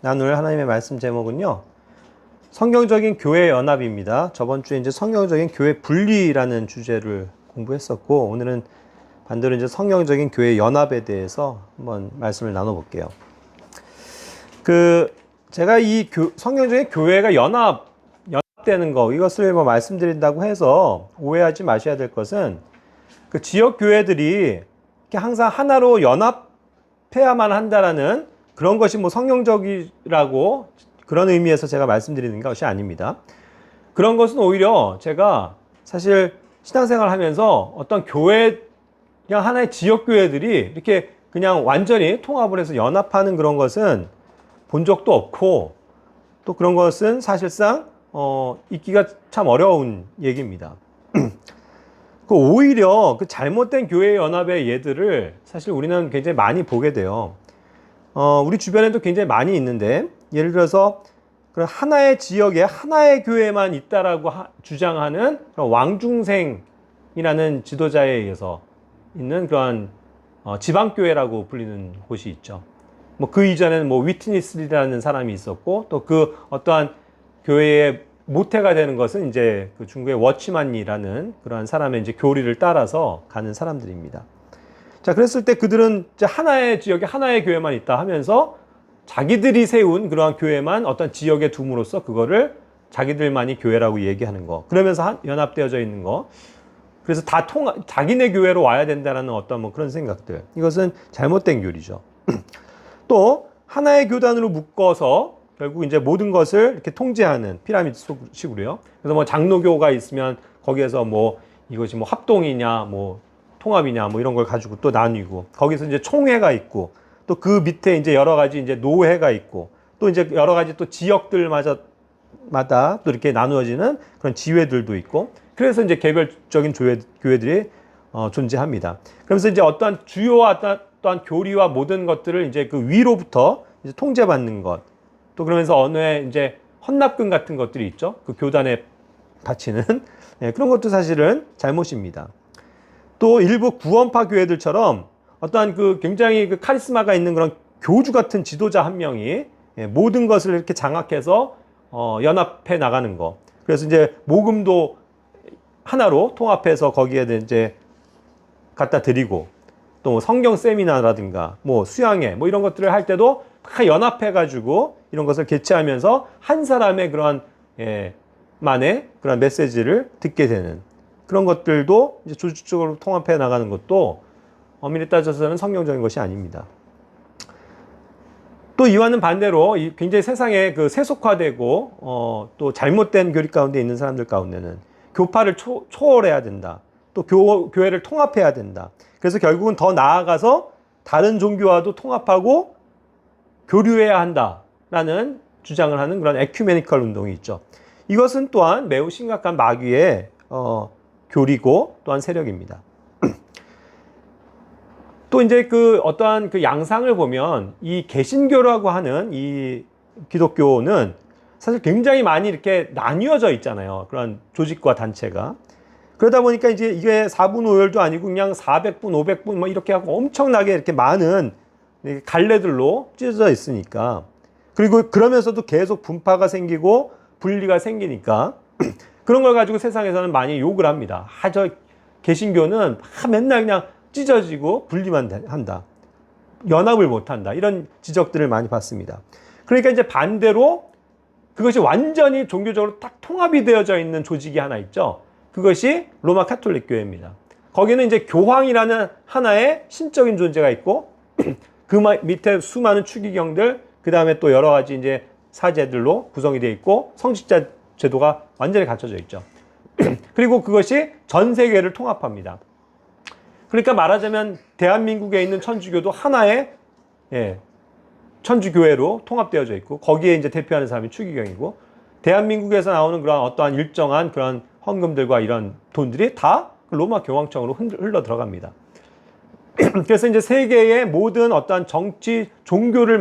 나눌 하나님의 말씀 제목은요, 성경적인 교회 연합입니다. 저번 주에 이제 성경적인 교회 분리라는 주제를 공부했었고, 오늘은 반대로 이제 성경적인 교회 연합에 대해서 한번 말씀을 나눠볼게요. 제가 이 성경적인 교회가 연합되는 거, 이것을 뭐 말씀드린다고 해서 오해하지 마셔야 될 것은, 그 지역 교회들이 항상 하나로 연합해야만 한다라는 그런 것이 뭐 성경적이라고 그런 의미에서 제가 말씀드리는 것이 아닙니다. 그런 것은 오히려 제가 사실 신앙생활 하면서 어떤 교회, 그냥 하나의 지역교회들이 이렇게 그냥 완전히 통합을 해서 연합하는 그런 것은 본 적도 없고, 또 그런 것은 사실상 있기가 참 어려운 얘기입니다. 오히려 그 잘못된 교회 연합의 예들을 사실 우리는 굉장히 많이 보게 돼요. 우리 주변에도 굉장히 많이 있는데, 예를 들어서 그런 하나의 지역에 하나의 교회만 있다라고 주장하는 그런 왕중생이라는 지도자에 의해서 있는 그런 지방교회라고 불리는 곳이 있죠. 뭐 그 이전에는 뭐 위트니스라는 사람이 있었고, 또 그 어떠한 교회의 모태가 되는 것은 이제 그 중국의 워치만이라는 그런 사람의 이제 교리를 따라서 가는 사람들입니다. 자, 그랬을 때 그들은 이제 하나의 지역에 하나의 교회만 있다 하면서 자기들이 세운 그러한 교회만 어떤 지역에 둠으로써 그거를 자기들만이 교회라고 얘기하는 거. 그러면서 연합되어져 있는 거. 그래서 다 자기네 교회로 와야 된다는 어떤 뭐 그런 생각들. 이것은 잘못된 교리죠. 또 하나의 교단으로 묶어서 결국 이제 모든 것을 이렇게 통제하는 피라미드 식으로요. 그래서 뭐 장로교가 있으면 거기에서 뭐 이것이 뭐 합동이냐, 뭐 통합이냐, 뭐 이런 걸 가지고 또 나뉘고, 거기서 이제 총회가 있고, 또 그 밑에 이제 여러 가지 이제 노회가 있고, 또 이제 여러 가지 또 지역들마다 또 이렇게 나누어지는 그런 지회들도 있고, 그래서 이제 개별적인 교회들이 존재합니다. 그러면서 이제 어떠한 주요와 어떠한 교리와 모든 것들을 이제 그 위로부터 이제 통제받는 것, 또 그러면서 어느 이제 헌납금 같은 것들이 있죠. 그 교단에 바치는 네, 그런 것도 사실은 잘못입니다. 또 일부 구원파 교회들처럼 어떠한 그 굉장히 그 카리스마가 있는 그런 교주 같은 지도자 한 명이 모든 것을 이렇게 장악해서 연합해 나가는 거. 그래서 이제 모금도 하나로 통합해서 거기에 이제 갖다 드리고, 또 성경 세미나라든가 뭐 수양회 뭐 이런 것들을 할 때도 다 연합해 가지고 이런 것을 개최하면서 한 사람의 그런 만의 그런 메시지를 듣게 되는 그런 것들도 이제 조직적으로 통합해 나가는 것도 엄밀히 따져서는 성경적인 것이 아닙니다. 또 이와는 반대로 굉장히 세상에 그 세속화되고 또 잘못된 교리 가운데 있는 사람들 가운데는 교파를 초월해야 된다. 또 교회를 통합해야 된다. 그래서 결국은 더 나아가서 다른 종교와도 통합하고 교류해야 한다라는 주장을 하는 그런 에큐메니컬 운동이 있죠. 이것은 또한 매우 심각한 마귀의 교리고 또한 세력입니다. 또 이제 그 어떠한 그 양상을 보면 이 개신교라고 하는 이 기독교는 사실 굉장히 많이 이렇게 나뉘어져 있잖아요. 그런 조직과 단체가. 그러다 보니까 이제 이게 4분 5열도 아니고 그냥 400분, 500분 뭐 이렇게 하고 엄청나게 이렇게 많은 갈래들로 찢어져 있으니까, 그리고 그러면서도 계속 분파가 생기고 분리가 생기니까 그런 걸 가지고 세상에서는 많이 욕을 합니다. 저 개신교는 맨날 그냥 찢어지고 분리만 한다. 연합을 못 한다. 이런 지적들을 많이 받습니다. 그러니까 이제 반대로 그것이 완전히 종교적으로 딱 통합이 되어져 있는 조직이 하나 있죠. 그것이 로마 카톨릭 교회입니다. 거기는 이제 교황이라는 하나의 신적인 존재가 있고, 그 밑에 수많은 추기경들, 그 다음에 또 여러 가지 이제 사제들로 구성이 되어 있고, 성직자 제도가 완전히 갖춰져 있죠. 그리고 그것이 전 세계를 통합합니다. 그러니까 말하자면 대한민국에 있는 천주교도 하나의 천주교회로 통합되어져 있고, 거기에 이제 대표하는 사람이 추기경이고, 대한민국에서 나오는 그런 어떠한 일정한 그런 헌금들과 이런 돈들이 다 로마 교황청으로 흘러 들어갑니다. 그래서 이제 세계의 모든 어떠한 정치, 종교를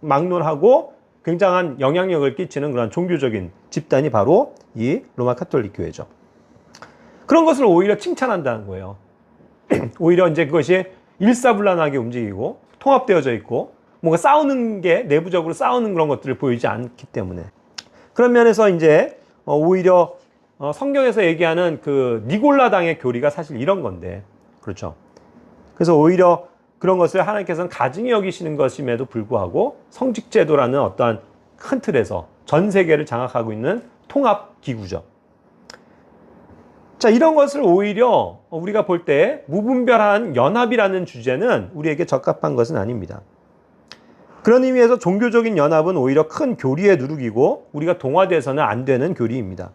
막론하고 굉장한 영향력을 끼치는 그런 종교적인 집단이 바로 이 로마 카톨릭 교회죠. 그런 것을 오히려 칭찬한다는 거예요. 오히려 이제 그것이 일사불란하게 움직이고 통합되어져 있고, 뭔가 싸우는 게 내부적으로 싸우는 그런 것들을 보이지 않기 때문에 그런 면에서 이제 오히려 성경에서 얘기하는 그 니골라당의 교리가 사실 이런 건데 그렇죠. 그래서 오히려 그런 것을 하나님께서는 가증히 여기시는 것임에도 불구하고 성직제도라는 어떠한 큰 틀에서 전 세계를 장악하고 있는 통합 기구죠. 자, 이런 것을 오히려 우리가 볼 때 무분별한 연합이라는 주제는 우리에게 적합한 것은 아닙니다. 그런 의미에서 종교적인 연합은 오히려 큰 교리의 누룩이고 우리가 동화돼서는 안 되는 교리입니다.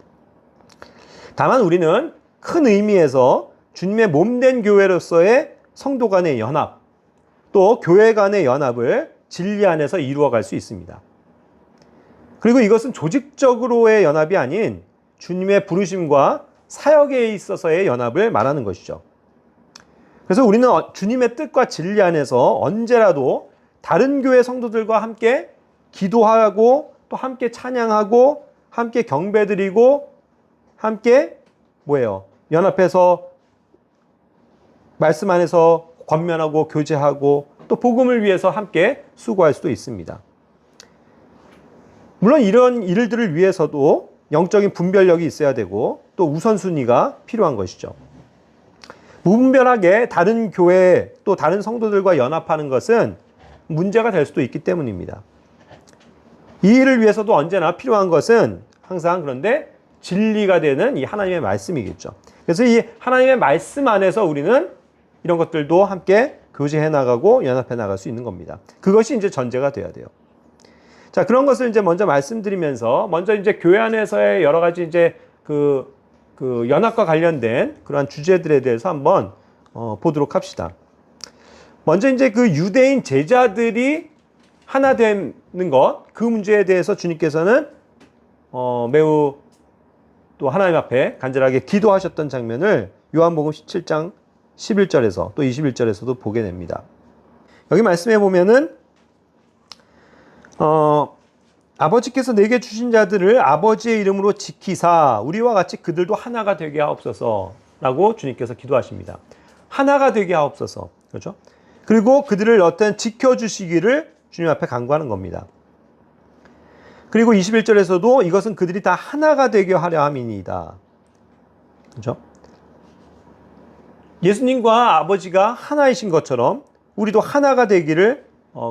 다만 우리는 큰 의미에서 주님의 몸된 교회로서의 성도 간의 연합, 또 교회 간의 연합을 진리 안에서 이루어갈 수 있습니다. 그리고 이것은 조직적으로의 연합이 아닌 주님의 부르심과 사역에 있어서의 연합을 말하는 것이죠. 그래서 우리는 주님의 뜻과 진리 안에서 언제라도 다른 교회 성도들과 함께 기도하고 또 함께 찬양하고 함께 경배드리고 함께 연합해서 말씀 안에서 권면하고 교제하고 또 복음을 위해서 함께 수고할 수도 있습니다. 물론 이런 일들을 위해서도 영적인 분별력이 있어야 되고 또 우선순위가 필요한 것이죠. 무분별하게 다른 교회 또 다른 성도들과 연합하는 것은 문제가 될 수도 있기 때문입니다. 이 일을 위해서도 언제나 필요한 것은 항상 그런데 진리가 되는 이 하나님의 말씀이겠죠. 그래서 이 하나님의 말씀 안에서 우리는 이런 것들도 함께 교제해 나가고 연합해 나갈 수 있는 겁니다. 그것이 이제 전제가 돼야 돼요. 자, 그런 것을 이제 먼저 말씀드리면서 먼저 이제 교회 안에서의 여러 가지 이제 그 연합과 관련된 그러한 주제들에 대해서 한번 보도록 합시다. 먼저 이제 그 유대인 제자들이 하나 되는 것, 그 문제에 대해서 주님께서는 매우 또 하나님 앞에 간절하게 기도하셨던 장면을 요한복음 17장 11절에서 또 21절에서도 보게 됩니다. 여기 말씀해 보면은 아버지께서 내게 주신 자들을 아버지의 이름으로 지키사 우리와 같이 그들도 하나가 되게 하옵소서 라고 주님께서 기도하십니다. 하나가 되게 하옵소서. 그렇죠? 그리고 그들을 지켜주시기를 주님 앞에 간구하는 겁니다. 그리고 21절에서도 이것은 그들이 다 하나가 되게 하려 함이니이다. 그렇죠? 예수님과 아버지가 하나이신 것처럼 우리도 하나가 되기를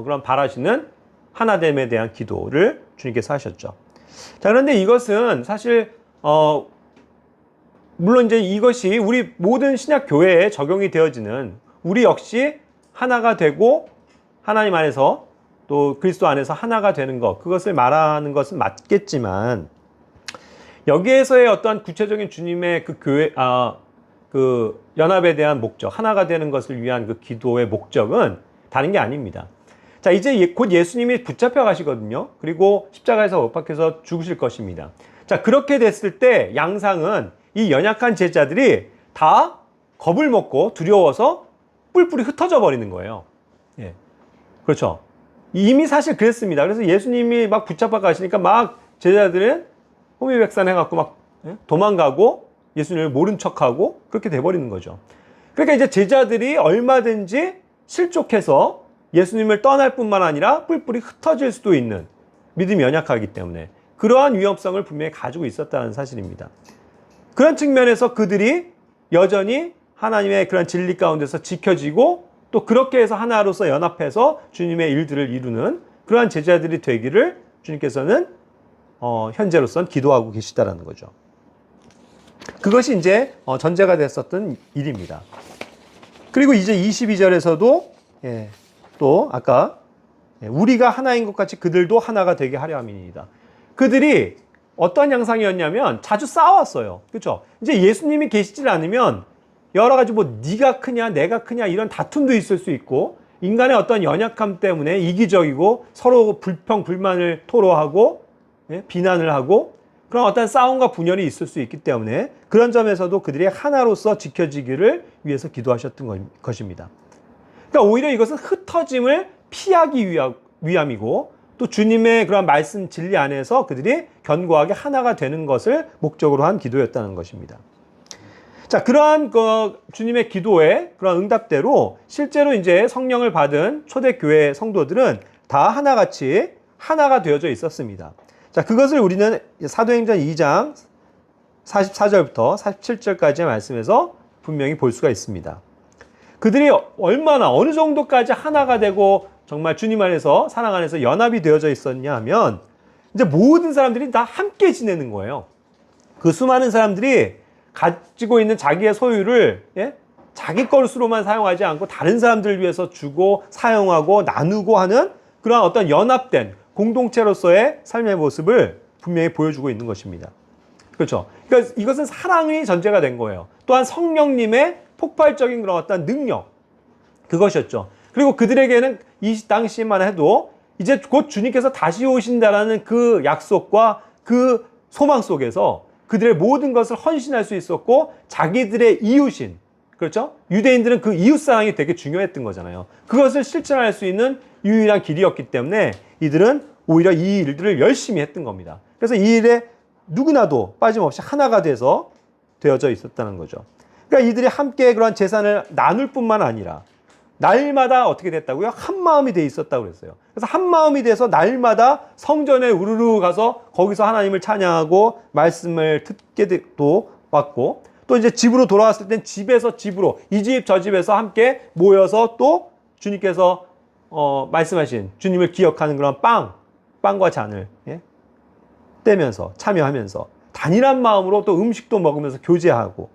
그런 바라시는 하나됨에 대한 기도를 주님께서 하셨죠. 자, 그런데 이것은 사실 물론 이제 이것이 우리 모든 신약 교회에 적용이 되어지는 우리 역시 하나가 되고 하나님 안에서 또 그리스도 안에서 하나가 되는 것, 그것을 말하는 것은 맞겠지만 여기에서의 어떠한 구체적인 주님의 그 교회 그 연합에 대한 목적, 하나가 되는 것을 위한 그 기도의 목적은 다른 게 아닙니다. 자, 이제 곧 예수님이 붙잡혀 가시거든요. 그리고 십자가에서 못 박혀서 죽으실 것입니다. 자, 그렇게 됐을 때 양상은 이 연약한 제자들이 다 겁을 먹고 두려워서 뿔뿔이 흩어져 버리는 거예요. 예. 그렇죠. 이미 사실 그랬습니다. 그래서 예수님이 막 붙잡아 가시니까 막 제자들은 호미백산해갖고 막 도망가고 예수님을 모른 척하고 그렇게 돼버리는 거죠. 그러니까 이제 제자들이 얼마든지 실족해서 예수님을 떠날 뿐만 아니라 뿔뿔이 흩어질 수도 있는 믿음이 연약하기 때문에 그러한 위험성을 분명히 가지고 있었다는 사실입니다. 그런 측면에서 그들이 여전히 하나님의 그런 진리 가운데서 지켜지고 또 그렇게 해서 하나로서 연합해서 주님의 일들을 이루는 그러한 제자들이 되기를 주님께서는 현재로선 기도하고 계시다라는 거죠. 그것이 이제 전제가 됐었던 일입니다. 그리고 이제 22절에서도 또 아까 우리가 하나인 것 같이 그들도 하나가 되게 하려 함이니이다. 그들이 어떤 양상이었냐면 자주 싸웠어요. 그렇죠? 이제 예수님이 계시질 않으면 여러 가지 네가 크냐 내가 크냐 이런 다툼도 있을 수 있고 인간의 어떤 연약함 때문에 이기적이고 서로 불평 불만을 토로하고 비난을 하고 그런 어떤 싸움과 분열이 있을 수 있기 때문에 그런 점에서도 그들이 하나로서 지켜지기를 위해서 기도하셨던 것입니다. 그러니까 오히려 이것은 흩어짐을 피하기 위함이고 또 주님의 그런 말씀 진리 안에서 그들이 견고하게 하나가 되는 것을 목적으로 한 기도였다는 것입니다. 자, 그러한 주님의 기도의 그런 응답대로 실제로 이제 성령을 받은 초대교회 성도들은 다 하나같이 하나가 되어져 있었습니다. 자, 그것을 우리는 사도행전 2장 44절부터 47절까지의 말씀에서 분명히 볼 수가 있습니다. 그들이 얼마나 어느 정도까지 하나가 되고 정말 주님 안에서 사랑 안에서 연합이 되어져 있었냐 하면 이제 모든 사람들이 다 함께 지내는 거예요. 그 수많은 사람들이 가지고 있는 자기의 소유를 자기 것으로만 사용하지 않고 다른 사람들을 위해서 주고 사용하고 나누고 하는 그러한 어떤 연합된 공동체로서의 삶의 모습을 분명히 보여주고 있는 것입니다. 그렇죠. 그러니까 이것은 사랑이 전제가 된 거예요. 또한 성령님의 폭발적인 그런 어떤 능력, 그것이었죠. 그리고 그들에게는 이 당시만 해도 이제 곧 주님께서 다시 오신다라는 그 약속과 그 소망 속에서 그들의 모든 것을 헌신할 수 있었고 자기들의 이웃인, 그렇죠? 유대인들은 그 이웃사랑이 되게 중요했던 거잖아요. 그것을 실천할 수 있는 유일한 길이었기 때문에 이들은 오히려 이 일들을 열심히 했던 겁니다. 그래서 이 일에 누구나도 빠짐없이 하나가 돼서 되어져 있었다는 거죠. 그러니까 이들이 함께 그런 재산을 나눌 뿐만 아니라 날마다 어떻게 됐다고요? 한 마음이 돼 있었다고 그랬어요. 그래서 한 마음이 돼서 날마다 성전에 우르르 가서 거기서 하나님을 찬양하고 말씀을 듣게 또 왔고, 또 이제 집으로 돌아왔을 땐 집에서 집으로 이 집 저 집에서 함께 모여서 또 주님께서 말씀하신 주님을 기억하는 그런 빵과 잔을 떼면서 참여하면서 단일한 마음으로 또 음식도 먹으면서 교제하고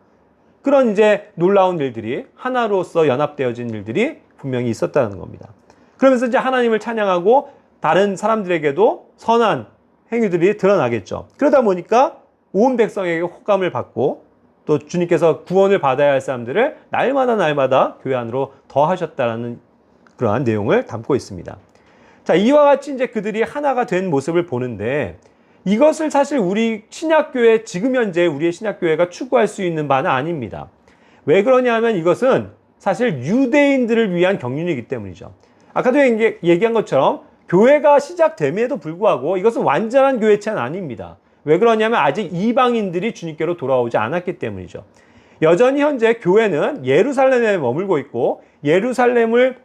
그런 이제 놀라운 일들이 하나로서 연합되어진 일들이 분명히 있었다는 겁니다. 그러면서 이제 하나님을 찬양하고 다른 사람들에게도 선한 행위들이 드러나겠죠. 그러다 보니까 온 백성에게 호감을 받고 또 주님께서 구원을 받아야 할 사람들을 날마다 교회 안으로 더하셨다라는 그러한 내용을 담고 있습니다. 자, 이와 같이 이제 그들이 하나가 된 모습을 보는데 이것을 사실 우리 신약교회, 지금 현재 우리의 신약교회가 추구할 수 있는 바는 아닙니다. 왜 그러냐 하면 이것은 사실 유대인들을 위한 경륜이기 때문이죠. 아까도 얘기한 것처럼 교회가 시작됨에도 불구하고 이것은 완전한 교회체는 아닙니다. 왜 그러냐면 아직 이방인들이 주님께로 돌아오지 않았기 때문이죠. 여전히 현재 교회는 예루살렘에 머물고 있고 예루살렘을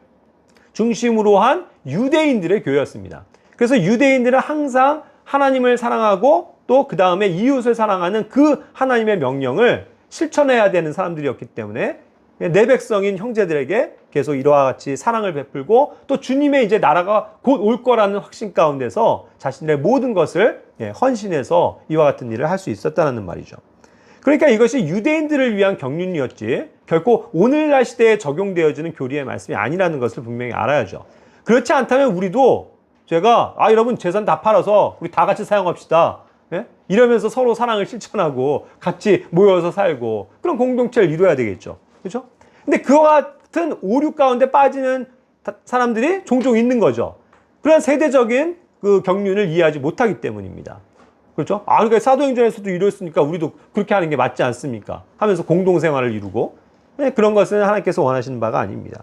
중심으로 한 유대인들의 교회였습니다. 그래서 유대인들은 항상 하나님을 사랑하고 또 그 다음에 이웃을 사랑하는 그 하나님의 명령을 실천해야 되는 사람들이었기 때문에 내 백성인 형제들에게 계속 이와 같이 사랑을 베풀고 또 주님의 이제 나라가 곧 올 거라는 확신 가운데서 자신의 모든 것을 헌신해서 이와 같은 일을 할 수 있었다는 말이죠. 그러니까 이것이 유대인들을 위한 경륜이었지 결코 오늘날 시대에 적용되어지는 교리의 말씀이 아니라는 것을 분명히 알아야죠. 그렇지 않다면 우리도 제가 여러분 재산 다 팔아서 우리 다 같이 사용합시다. 이러면서 서로 사랑을 실천하고 같이 모여서 살고 그런 공동체를 이루어야 되겠죠. 그렇죠? 근데 그와 같은 오류 가운데 빠지는 사람들이 종종 있는 거죠. 그런 세대적인 그 경륜을 이해하지 못하기 때문입니다. 그렇죠? 그러니까 사도행전에서도 이랬으니까 우리도 그렇게 하는 게 맞지 않습니까? 하면서 공동생활을 이루고 그런 것은 하나님께서 원하시는 바가 아닙니다.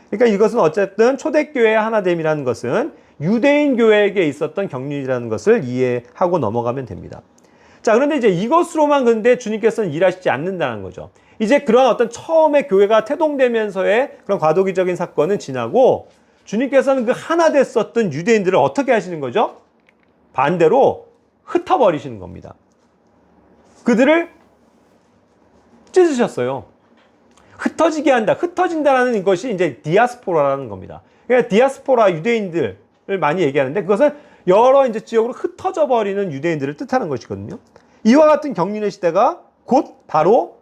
그러니까 이것은 어쨌든 초대교회의 하나됨이라는 것은 유대인 교회에게 있었던 경륜이라는 것을 이해하고 넘어가면 됩니다. 자, 그런데 이제 이것으로만 근데 주님께서는 일하시지 않는다는 거죠. 이제 그런 어떤 처음에 교회가 태동되면서의 그런 과도기적인 사건은 지나고 주님께서는 그 하나 됐었던 유대인들을 어떻게 하시는 거죠? 반대로 흩어버리시는 겁니다. 그들을 찢으셨어요. 흩어지게 한다. 흩어진다라는 것이 이제 디아스포라라는 겁니다. 그러니까 디아스포라 유대인들을 많이 얘기하는데 그것은 여러 이제 지역으로 흩어져 버리는 유대인들을 뜻하는 것이거든요. 이와 같은 경륜의 시대가 곧 바로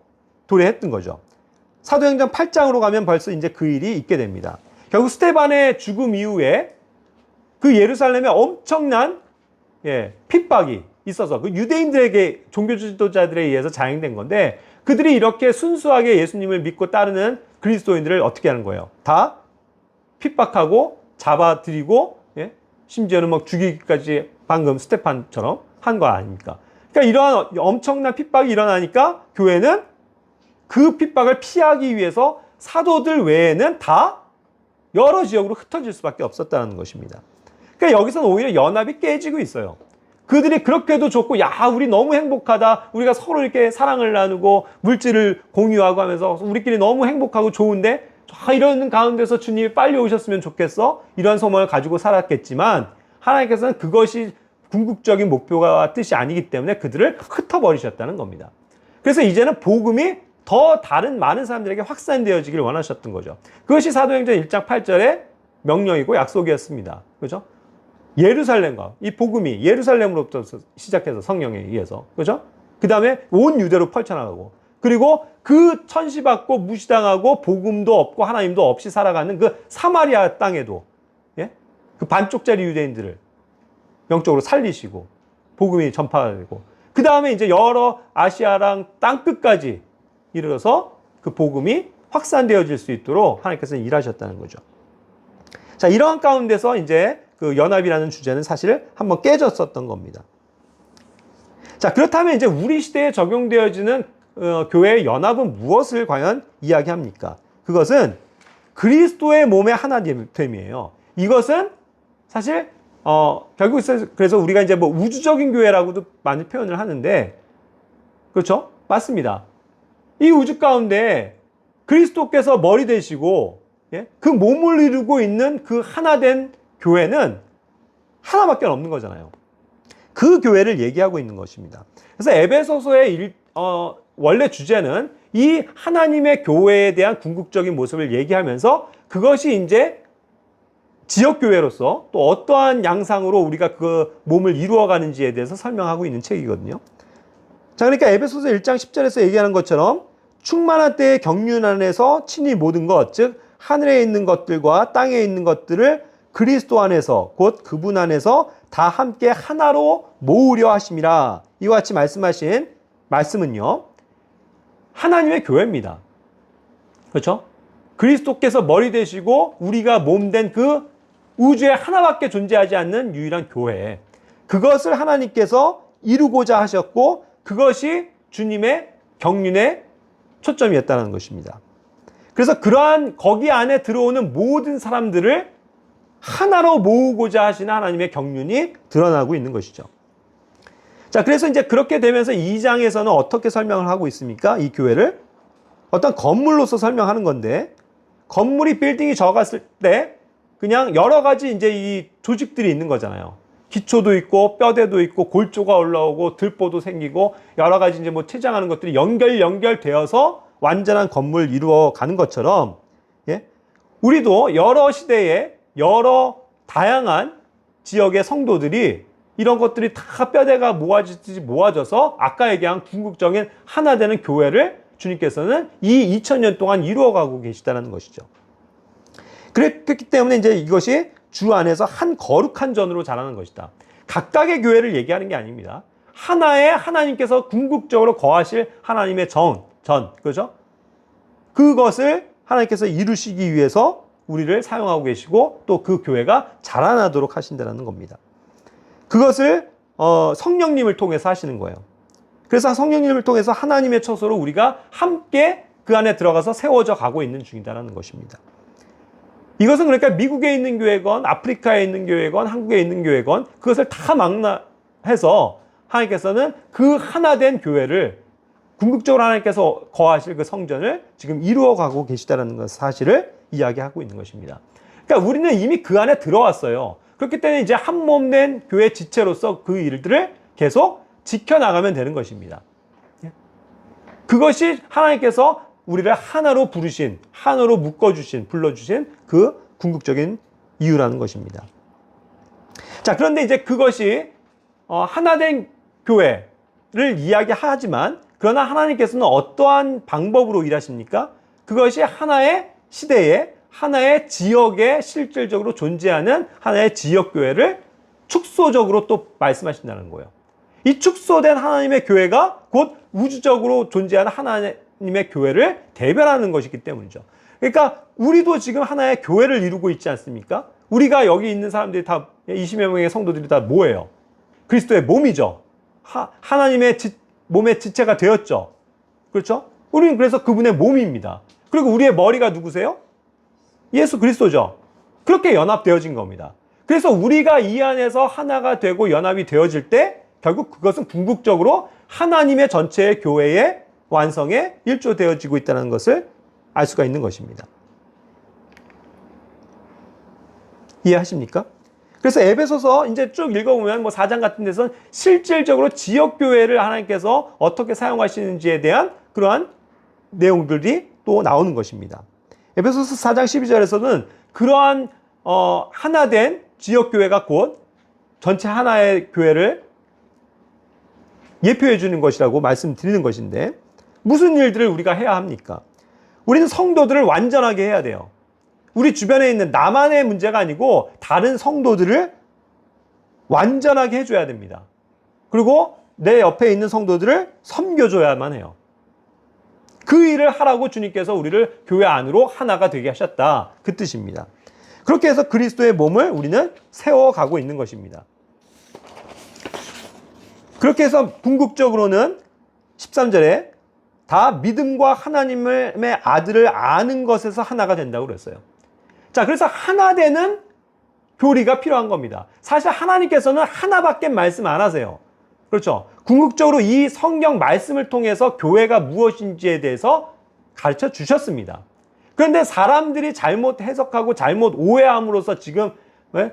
도래했던 거죠. 사도행전 8장으로 가면 벌써 이제 그 일이 있게 됩니다. 결국 스데반의 죽음 이후에 그 예루살렘에 엄청난 핍박이 있어서 그 유대인들에게 종교 지도자들에 의해서 자행된 건데 그들이 이렇게 순수하게 예수님을 믿고 따르는 그리스도인들을 어떻게 하는 거예요? 다 핍박하고 잡아들이고 심지어는 막 죽이기까지 방금 스테판처럼 한 거 아닙니까? 그러니까 이러한 엄청난 핍박이 일어나니까 교회는 그 핍박을 피하기 위해서 사도들 외에는 다 여러 지역으로 흩어질 수밖에 없었다는 것입니다. 그러니까 여기서는 오히려 연합이 깨지고 있어요. 그들이 그렇게도 좋고 우리 너무 행복하다. 우리가 서로 이렇게 사랑을 나누고 물질을 공유하고 하면서 우리끼리 너무 행복하고 좋은데 이런 가운데서 주님이 빨리 오셨으면 좋겠어, 이런 소망을 가지고 살았겠지만 하나님께서는 그것이 궁극적인 목표와 뜻이 아니기 때문에 그들을 흩어버리셨다는 겁니다. 그래서 이제는 복음이 더 다른 많은 사람들에게 확산되어지길 원하셨던 거죠. 그것이 사도행전 1장 8절의 명령이고 약속이었습니다. 그죠? 예루살렘과 이 복음이 예루살렘으로부터 시작해서 성령에 의해서, 그죠? 그 다음에 온 유대로 펼쳐나가고, 그리고 그 천시받고 무시당하고 복음도 없고 하나님도 없이 살아가는 그 사마리아 땅에도, 예? 그 반쪽짜리 유대인들을 영적으로 살리시고 복음이 전파되고, 그 다음에 이제 여러 아시아랑 땅 끝까지 이르러서 그 복음이 확산되어질 수 있도록 하나님께서 일하셨다는 거죠. 자, 이러한 가운데서 이제 그 연합이라는 주제는 사실 한번 깨졌었던 겁니다. 자, 그렇다면 이제 우리 시대에 적용되어지는 교회의 연합은 무엇을 과연 이야기합니까? 그것은 그리스도의 몸의 하나됨이에요. 이것은 사실 결국 그래서 우리가 이제 뭐 우주적인 교회라고도 많이 표현을 하는데, 그렇죠? 맞습니다. 이 우주 가운데 그리스도께서 머리 되시고, 예? 그 몸을 이루고 있는 그 하나된 교회는 하나밖에 없는 거잖아요. 그 교회를 얘기하고 있는 것입니다. 그래서 에베소서의 원래 주제는 이 하나님의 교회에 대한 궁극적인 모습을 얘기하면서 그것이 이제 지역교회로서 또 어떠한 양상으로 우리가 그 몸을 이루어가는지에 대해서 설명하고 있는 책이거든요. 자, 그러니까 에베소서 1장 10절에서 얘기하는 것처럼 충만한 때의 경륜 안에서 친히 모든 것, 즉 하늘에 있는 것들과 땅에 있는 것들을 그리스도 안에서 곧 그분 안에서 다 함께 하나로 모으려 하심이라. 이와 같이 말씀하신 말씀은요, 하나님의 교회입니다. 그렇죠? 그리스도께서 머리 되시고 우리가 몸 된 그 우주에 하나밖에 존재하지 않는 유일한 교회, 그것을 하나님께서 이루고자 하셨고 그것이 주님의 경륜의 초점이었다는 것입니다. 그래서 그러한 거기 안에 들어오는 모든 사람들을 하나로 모으고자 하시는 하나님의 경륜이 드러나고 있는 것이죠. 자, 그래서 이제 그렇게 되면서 2장에서는 어떻게 설명을 하고 있습니까? 이 교회를 어떤 건물로서 설명하는 건데, 건물이 빌딩이 적었을 때 그냥 여러 가지 이제 이 조직들이 있는 거잖아요. 기초도 있고 뼈대도 있고 골조가 올라오고 들보도 생기고 여러 가지 이제 뭐 체장하는 것들이 연결되어서 완전한 건물 이루어 가는 것처럼, 예? 우리도 여러 시대에 여러 다양한 지역의 성도들이 이런 것들이 다 뼈대가 모아져서 아까 얘기한 궁극적인 하나 되는 교회를 주님께서는 이 2000년 동안 이루어가고 계시다는 것이죠. 그랬기 때문에 이제 이것이 주 안에서 한 거룩한 전으로 자라는 것이다. 각각의 교회를 얘기하는 게 아닙니다. 하나의 하나님께서 궁극적으로 거하실 하나님의 전, 그죠? 그것을 하나님께서 이루시기 위해서 우리를 사용하고 계시고 또 그 교회가 자라나도록 하신다는 겁니다. 그것을 성령님을 통해서 하시는 거예요. 그래서 성령님을 통해서 하나님의 처소로 우리가 함께 그 안에 들어가서 세워져 가고 있는 중이다라는 것입니다. 이것은 그러니까 미국에 있는 교회건 아프리카에 있는 교회건 한국에 있는 교회건 그것을 다 망라해서 하나님께서는 그 하나된 교회를 궁극적으로 하나님께서 거하실 그 성전을 지금 이루어가고 계시다는 것 사실을 이야기하고 있는 것입니다. 그러니까 우리는 이미 그 안에 들어왔어요. 그렇기 때문에 이제 한 몸 된 교회 지체로서 그 일들을 계속 지켜나가면 되는 것입니다. 그것이 하나님께서 우리를 하나로 부르신, 하나로 묶어주신, 불러주신 그 궁극적인 이유라는 것입니다. 자, 그런데 이제 그것이 하나된 교회를 이야기하지만 그러나 하나님께서는 어떠한 방법으로 일하십니까? 그것이 하나의 시대에 하나의 지역에 실질적으로 존재하는 하나의 지역교회를 축소적으로 또 말씀하신다는 거예요. 이 축소된 하나님의 교회가 곧 우주적으로 존재하는 하나님의 교회를 대변하는 것이기 때문이죠. 그러니까 우리도 지금 하나의 교회를 이루고 있지 않습니까? 우리가 여기 있는 사람들이 다 20여 명의 성도들이 다 뭐예요? 그리스도의 몸이죠. 하나님의 몸의 지체가 되었죠. 그렇죠? 우리는 그래서 그분의 몸입니다. 그리고 우리의 머리가 누구세요? 예수 그리스도죠. 그렇게 연합되어진 겁니다. 그래서 우리가 이 안에서 하나가 되고 연합이 되어질 때 결국 그것은 궁극적으로 하나님의 전체의 교회의 완성에 일조되어지고 있다는 것을 알 수가 있는 것입니다. 이해하십니까? 그래서 에베소서 이제 쭉 읽어보면 뭐 4장 같은 데서는 실질적으로 지역교회를 하나님께서 어떻게 사용하시는지에 대한 그러한 내용들이 또 나오는 것입니다. 에베소서 4장 12절에서는 그러한 하나된 지역교회가 곧 전체 하나의 교회를 예표해 주는 것이라고 말씀드리는 것인데, 무슨 일들을 우리가 해야 합니까? 우리는 성도들을 완전하게 해야 돼요. 우리 주변에 있는 나만의 문제가 아니고 다른 성도들을 완전하게 해줘야 됩니다. 그리고 내 옆에 있는 성도들을 섬겨줘야만 해요. 그 일을 하라고 주님께서 우리를 교회 안으로 하나가 되게 하셨다, 그 뜻입니다. 그렇게 해서 그리스도의 몸을 우리는 세워가고 있는 것입니다. 그렇게 해서 궁극적으로는 13절에 다 믿음과 하나님의 아들을 아는 것에서 하나가 된다고 그랬어요. 자, 그래서 하나 되는 교리가 필요한 겁니다. 사실 하나님께서는 하나밖에 말씀 안 하세요. 그렇죠? 궁극적으로 이 성경 말씀을 통해서 교회가 무엇인지에 대해서 가르쳐 주셨습니다. 그런데 사람들이 잘못 해석하고 잘못 오해함으로써 지금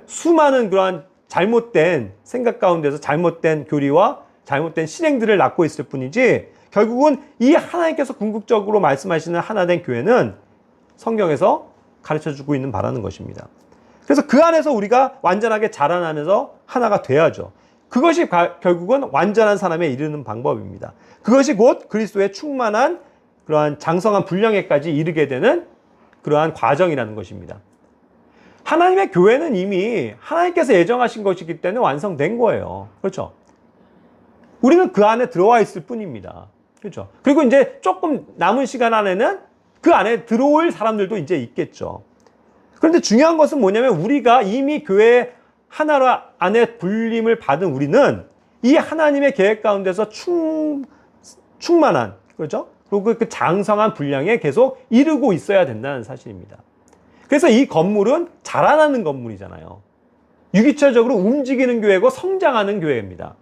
수많은 그러한 잘못된 생각 가운데서 잘못된 교리와 잘못된 실행들을 낳고 있을 뿐이지, 결국은 이 하나님께서 궁극적으로 말씀하시는 하나된 교회는 성경에서 가르쳐주고 있는 바라는 것입니다. 그래서 그 안에서 우리가 완전하게 자라나면서 하나가 돼야죠. 그것이 결국은 완전한 사람에 이르는 방법입니다. 그것이 곧 그리스도의 충만한 그러한 장성한 분량에까지 이르게 되는 그러한 과정이라는 것입니다. 하나님의 교회는 이미 하나님께서 예정하신 것이기 때문에 완성된 거예요. 그렇죠? 우리는 그 안에 들어와 있을 뿐입니다. 그렇죠? 그리고 이제 조금 남은 시간 안에는 그 안에 들어올 사람들도 이제 있겠죠. 그런데 중요한 것은 뭐냐면, 우리가 이미 교회 하나 안에 불림을 받은 우리는 이 하나님의 계획 가운데서 충만한, 그렇죠? 그리고 그 장성한 분량에 계속 이르고 있어야 된다는 사실입니다. 그래서 이 건물은 자라나는 건물이잖아요. 유기체적으로 움직이는 교회고 성장하는 교회입니다.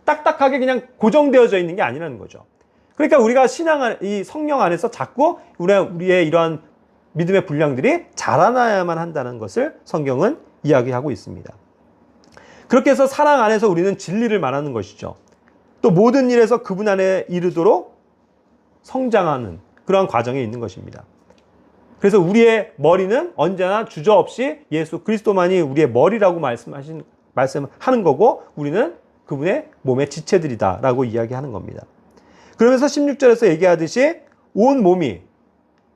딱딱하게 그냥 고정되어져 있는 게 아니라는 거죠. 그러니까 우리가 이 성령 안에서 자꾸 우리의 이러한 믿음의 분량들이 자라나야만 한다는 것을 성경은 이야기하고 있습니다. 그렇게 해서 사랑 안에서 우리는 진리를 말하는 것이죠. 또 모든 일에서 그분 안에 이르도록 성장하는 그러한 과정에 있는 것입니다. 그래서 우리의 머리는 언제나 주저없이 예수 그리스도만이 우리의 머리라고 말씀하는 거고, 우리는 그분의 몸의 지체들이다 라고 이야기하는 겁니다. 그러면서 16절에서 얘기하듯이 온 몸이,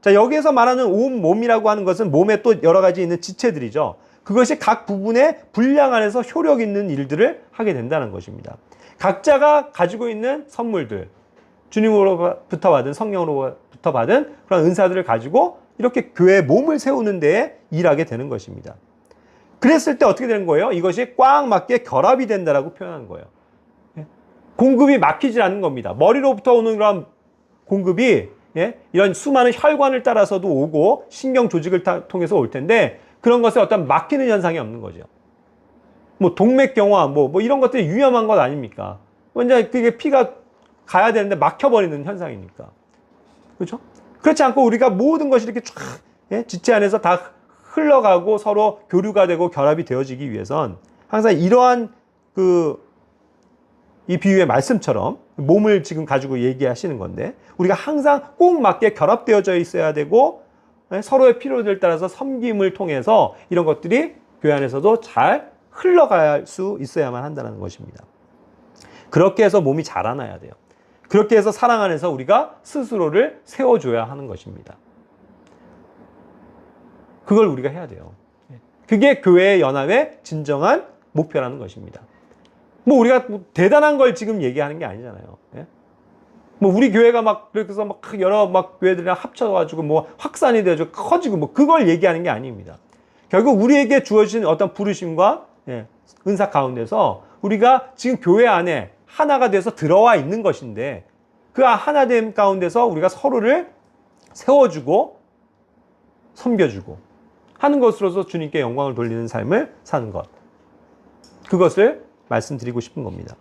자, 여기에서 말하는 온 몸이라고 하는 것은 몸에 또 여러 가지 있는 지체들이죠. 그것이 각 부분의 분량 안에서 효력 있는 일들을 하게 된다는 것입니다. 각자가 가지고 있는 선물들, 주님으로부터 받은, 성령으로부터 받은 그런 은사들을 가지고 이렇게 교회의 몸을 세우는 데에 일하게 되는 것입니다. 그랬을 때 어떻게 되는 거예요? 이것이 꽉 맞게 결합이 된다라고 표현하는 거예요. 공급이 막히지 않는 겁니다. 머리로부터 오는 그런 공급이 이런 수많은 혈관을 따라서도 오고 신경 조직을 통해서 올 텐데, 그런 것에 어떤 막히는 현상이 없는 거죠. 뭐 동맥경화 뭐 이런 것들이 위험한 것 아닙니까? 먼저 그게 피가 가야 되는데 막혀버리는 현상이니까. 그렇죠? 그렇지 않고 우리가 모든 것이 이렇게 쫙 지체 안에서 다 흘러가고 서로 교류가 되고 결합이 되어지기 위해선 항상 이러한 이 비유의 말씀처럼 몸을 지금 가지고 얘기하시는 건데, 우리가 항상 꼭 맞게 결합되어져 있어야 되고, 서로의 필요들을 따라서 섬김을 통해서 이런 것들이 교회 안에서도 잘 흘러갈 수 있어야만 한다는 것입니다. 그렇게 해서 몸이 자라나야 돼요. 그렇게 해서 사랑 안에서 우리가 스스로를 세워줘야 하는 것입니다. 그걸 우리가 해야 돼요. 그게 교회의 연합의 진정한 목표라는 것입니다. 뭐 우리가 대단한 걸 지금 얘기하는 게 아니잖아요. 뭐 우리 교회가 그래서 여러 교회들이랑 합쳐가지고 뭐 확산이 되어서 커지고 뭐 그걸 얘기하는 게 아닙니다. 결국 우리에게 주어진 어떤 부르심과 은사 가운데서 우리가 지금 교회 안에 하나가 돼서 들어와 있는 것인데, 그 하나됨 가운데서 우리가 서로를 세워주고 섬겨주고 하는 것으로서 주님께 영광을 돌리는 삶을 사는 것, 그것을 말씀드리고 싶은 겁니다.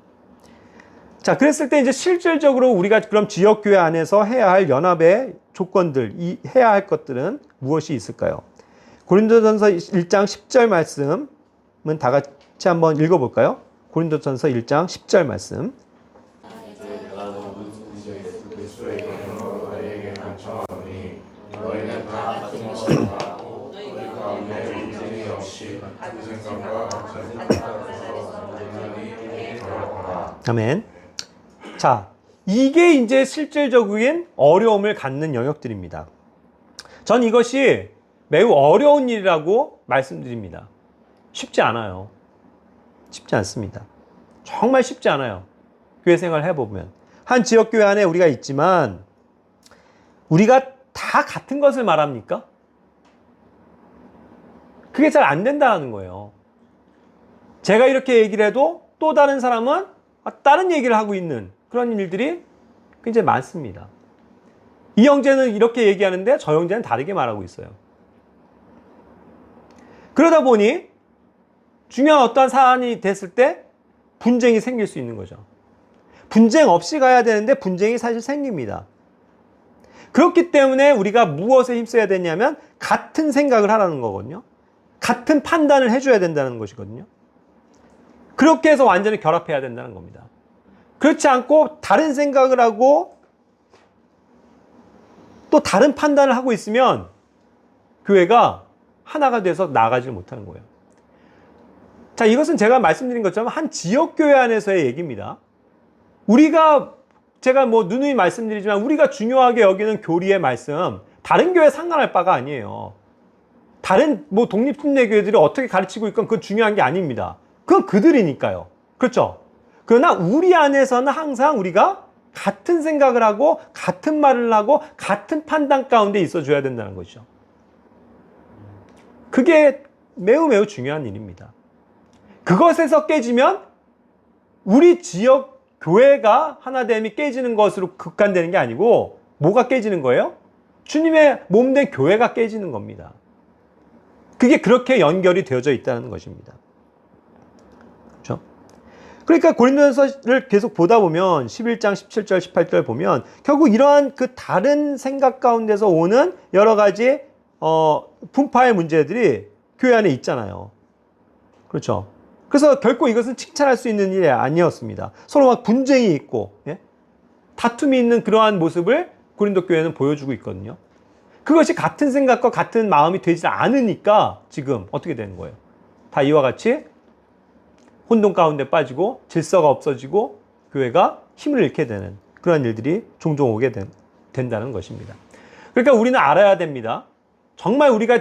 자, 그랬을 때 이제 실질적으로 우리가 그럼 지역교회 안에서 해야 할 연합의 조건들, 해야 할 것들은 무엇이 있을까요? 고린도전서 1장 10절 말씀은 다 같이 한번 읽어볼까요? 고린도전서 1장 10절 말씀. 아멘. 자, 이게 이제 실질적인 어려움을 갖는 영역들입니다. 전 이것이 매우 어려운 일이라고 말씀드립니다. 쉽지 않아요. 쉽지 않습니다. 정말 쉽지 않아요. 교회 생활 해보면. 한 지역교회 안에 우리가 있지만 우리가 다 같은 것을 말합니까? 그게 잘 안 된다는 거예요. 제가 이렇게 얘기를 해도 또 다른 사람은 다른 얘기를 하고 있는 그런 일들이 굉장히 많습니다. 이 형제는 이렇게 얘기하는데 저 형제는 다르게 말하고 있어요. 그러다 보니 중요한 어떠한 사안이 됐을 때 분쟁이 생길 수 있는 거죠. 분쟁 없이 가야 되는데 분쟁이 사실 생깁니다. 그렇기 때문에 우리가 무엇에 힘써야 되냐면 같은 생각을 하라는 거거든요. 같은 판단을 해줘야 된다는 것이거든요. 그렇게 해서 완전히 결합해야 된다는 겁니다. 그렇지 않고 다른 생각을 하고 또 다른 판단을 하고 있으면 교회가 하나가 돼서 나아가지 못하는 거예요. 자, 이것은 제가 말씀드린 것처럼 한 지역교회 안에서의 얘기입니다. 제가 누누이 말씀드리지만 우리가 중요하게 여기는 교리의 말씀, 다른 교회 상관할 바가 아니에요. 다른 독립순례교회들이 어떻게 가르치고 있건 그건 중요한 게 아닙니다. 그건 그들이니까요. 그렇죠? 그러나 우리 안에서는 항상 우리가 같은 생각을 하고 같은 말을 하고 같은 판단 가운데 있어줘야 된다는 것이죠. 그게 매우 매우 중요한 일입니다. 그것에서 깨지면 우리 지역 교회가 하나됨이 깨지는 것으로 국한되는 게 아니고 뭐가 깨지는 거예요? 주님의 몸된 교회가 깨지는 겁니다. 그게 그렇게 연결이 되어져 있다는 것입니다. 그렇죠? 그러니까 고린도전서를 계속 보다 보면 11장 17절 18절 보면 결국 이러한 그 다른 생각 가운데서 오는 여러 가지 분파의 문제들이 교회 안에 있잖아요. 그렇죠? 그래서 결코 이것은 칭찬할 수 있는 일이 아니었습니다. 서로 막 분쟁이 있고 다툼이 있는 그러한 모습을 고린도 교회는 보여주고 있거든요. 그것이 같은 생각과 같은 마음이 되지 않으니까 지금 어떻게 되는 거예요? 다 이와 같이 혼돈 가운데 빠지고 질서가 없어지고 교회가 힘을 잃게 되는 그런 일들이 종종 오게 된다는 것입니다. 그러니까 우리는 알아야 됩니다. 정말 우리가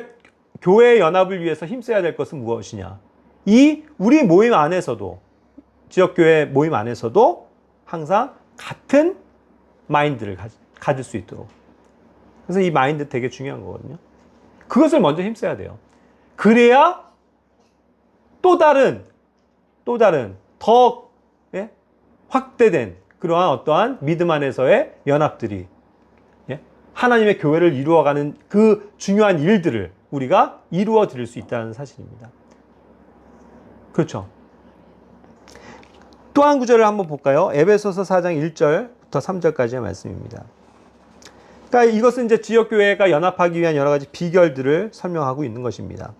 교회의 연합을 위해서 힘써야 될 것은 무엇이냐? 우리 모임 안에서도, 지역교회 모임 안에서도 항상 같은 마인드를 가질 수 있도록. 그래서 이 마인드 되게 중요한 거거든요. 그것을 먼저 힘써야 돼요. 그래야 또 다른 더 확대된 그러한 어떠한 믿음 안에서의 연합들이 하나님의 교회를 이루어가는 그 중요한 일들을 우리가 이루어 드릴 수 있다는 사실입니다. 그렇죠. 또 한 구절을 한번 볼까요? 에베소서 4장 1절부터 3절까지의 말씀입니다. 그러니까 이것은 이제 지역교회가 연합하기 위한 여러 가지 비결들을 설명하고 있는 것입니다.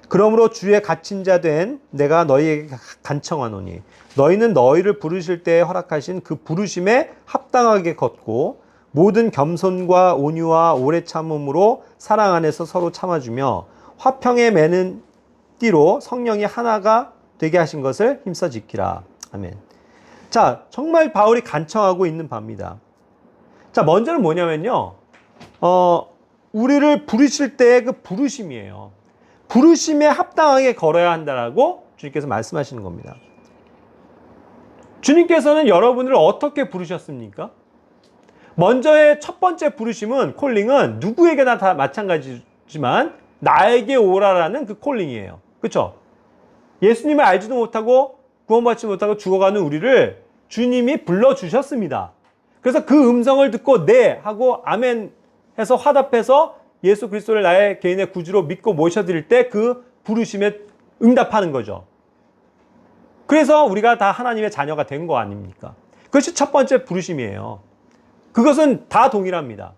그러므로 주의 갇힌 자 된 내가 너희에게 간청하노니 너희는 너희를 부르실 때에 허락하신 그 부르심에 합당하게 걷고 모든 겸손과 온유와 오래 참음으로 사랑 안에서 서로 참아주며 화평에 매는 띠로 성령이 하나가 되게 하신 것을 힘써 지키라. 아멘. 자, 정말 바울이 간청하고 있는 바입니다. 자, 먼저는 뭐냐면요. 우리를 부르실 때의 그 부르심이에요. 부르심에 합당하게 걸어야 한다라고 주님께서 말씀하시는 겁니다. 주님께서는 여러분을 어떻게 부르셨습니까? 먼저의 첫 번째 부르심은, 콜링은 누구에게나 다 마찬가지지만 나에게 오라라는 그 콜링이에요. 그렇죠? 예수님을 알지도 못하고 구원받지 못하고 죽어가는 우리를 주님이 불러주셨습니다. 그래서 그 음성을 듣고 네 하고 아멘 해서 화답해서 예수 그리스도를 나의 개인의 구주로 믿고 모셔드릴 때 그 부르심에 응답하는 거죠. 그래서 우리가 다 하나님의 자녀가 된 거 아닙니까? 그것이 첫 번째 부르심이에요. 그것은 다 동일합니다.